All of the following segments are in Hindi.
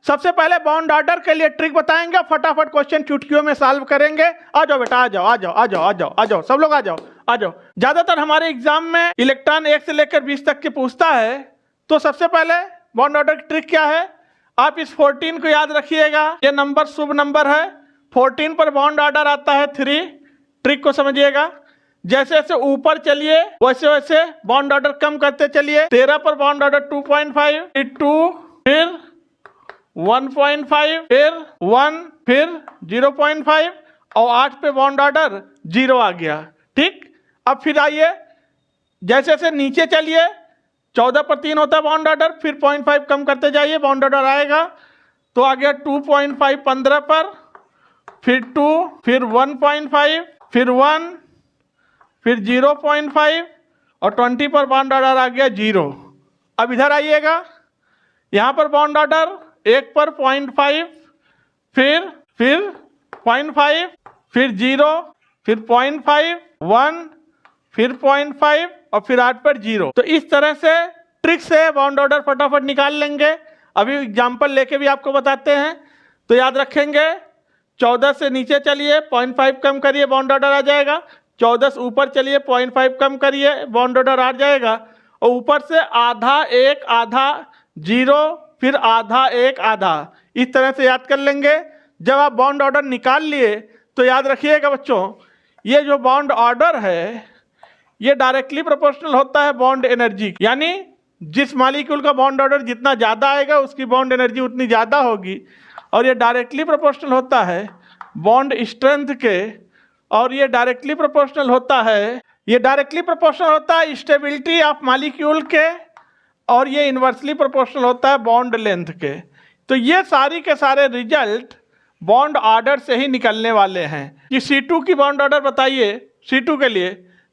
सबसे पहले बॉन्ड ऑर्डर के लिए ट्रिक बताएंगे, फटाफट क्वेश्चन चुटकियों में सॉल्व करेंगे। आ जाओ बेटा, आ जाओ आ जाओ आ जाओ आ जाओ आ जाओ, सब लोग आ जाओ आ जाओ। ज्यादातर हमारे एग्जाम में इलेक्ट्रॉन 1 से लेकर 20 तक के पूछता है। तो सबसे पहले बॉन्ड ऑर्डर की ट्रिक क्या है, आप इस 14 को याद रखिएगा, ये नंबर शुभ नंबर है। 14 पर बॉन्ड ऑर्डर आता है 3। ट्रिक को समझिएगा, जैसे जैसे ऊपर चलिए वैसे वैसे बॉन्ड ऑर्डर कम करते चलिए। 13 पर बॉन्ड ऑर्डर 2.5, फिर 2, फिर 1.5, फिर 1, फिर 0.5 और 8 पे बॉन्ड ऑर्डर 0 आ गया। ठीक, अब फिर आइए जैसे जैसे नीचे चलिए, 14 पर 3 होता है बॉन्ड ऑर्डर, फिर 0.5 कम करते जाइए, बॉन्ड ऑर्डर आएगा। तो आ गया 2.5 15 पर, फिर 2, फिर 1.5, फिर 1, फिर 0.5 और 20 पर बॉन्ड ऑर्डर आ गया 0। अब इधर आइएगा, यहाँ पर बॉन्ड ऑर्डर 1 पर 0.5, फिर 0.5, फिर 0, फिर 0.5, 1, फिर 0.5 और फिर 8 पर 0। तो इस तरह से ट्रिक से बॉन्ड ऑर्डर फटाफट निकाल लेंगे। अभी एग्जाम्पल लेके भी आपको बताते हैं। तो याद रखेंगे, 14 से नीचे चलिए, 0.5 कम करिए, बॉन्ड ऑर्डर आ जाएगा। 14 से ऊपर चलिए, 0.5 कम करिए, बॉन्ड ऑर्डर आ जाएगा। और ऊपर से आधा 1 आधा 0, फिर आधा 1 आधा, इस तरह से याद कर लेंगे। जब आप बॉन्ड ऑर्डर निकाल लिए तो याद रखिएगा बच्चों, ये जो बॉन्ड ऑर्डर है ये डायरेक्टली प्रोपोर्शनल होता है बॉन्ड एनर्जी, यानी जिस मॉलिक्यूल का बॉन्ड ऑर्डर जितना ज़्यादा आएगा उसकी बॉन्ड एनर्जी उतनी ज़्यादा होगी। और ये डायरेक्टली प्रोपोर्शनल होता है बॉन्ड स्ट्रेंथ के, और ये डायरेक्टली प्रोपोर्शनल होता है स्टेबिलिटी ऑफ मॉलिक्यूल के, और ये इन्वर्सली प्रोपोर्शनल होता है बॉन्ड लेंथ के। तो ये सारी के सारे रिजल्ट बॉन्ड ऑर्डर से ही निकलने वाले हैं। कि C2 की बॉन्ड ऑर्डर बताइए C2 के लिए,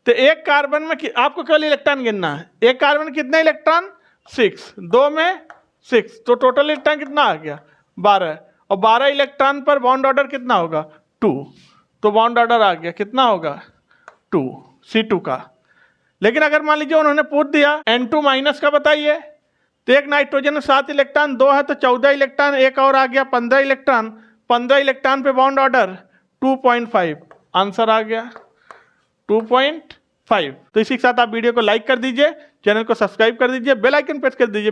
तो एक कार्बन में आपको केवल इलेक्ट्रॉन गिनना है। एक कार्बन में कितने इलेक्ट्रॉन, 6, 2 में 6, तो टोटल इलेक्ट्रॉन कितना आ गया, 12। और 12 इलेक्ट्रॉन पर बॉन्ड ऑर्डर कितना होगा, 2। तो बॉन्ड ऑर्डर आ गया, कितना होगा, 2 C2 का। लेकिन अगर मान लीजिए उन्होंने पूछ दिया N2 माइनस का बताइए, तो एक नाइट्रोजन में 7 इलेक्ट्रॉन, 2 है तो 14 इलेक्ट्रॉन, एक और आ गया 15 इलेक्ट्रॉन। 15 इलेक्ट्रॉन पे बॉन्ड ऑर्डर 2.5, आंसर आ गया 2.5। तो इसी के साथ आप वीडियो को लाइक कर दीजिए, चैनल को सब्सक्राइब कर दीजिए, बेल आइकन प्रेस कर दीजिए।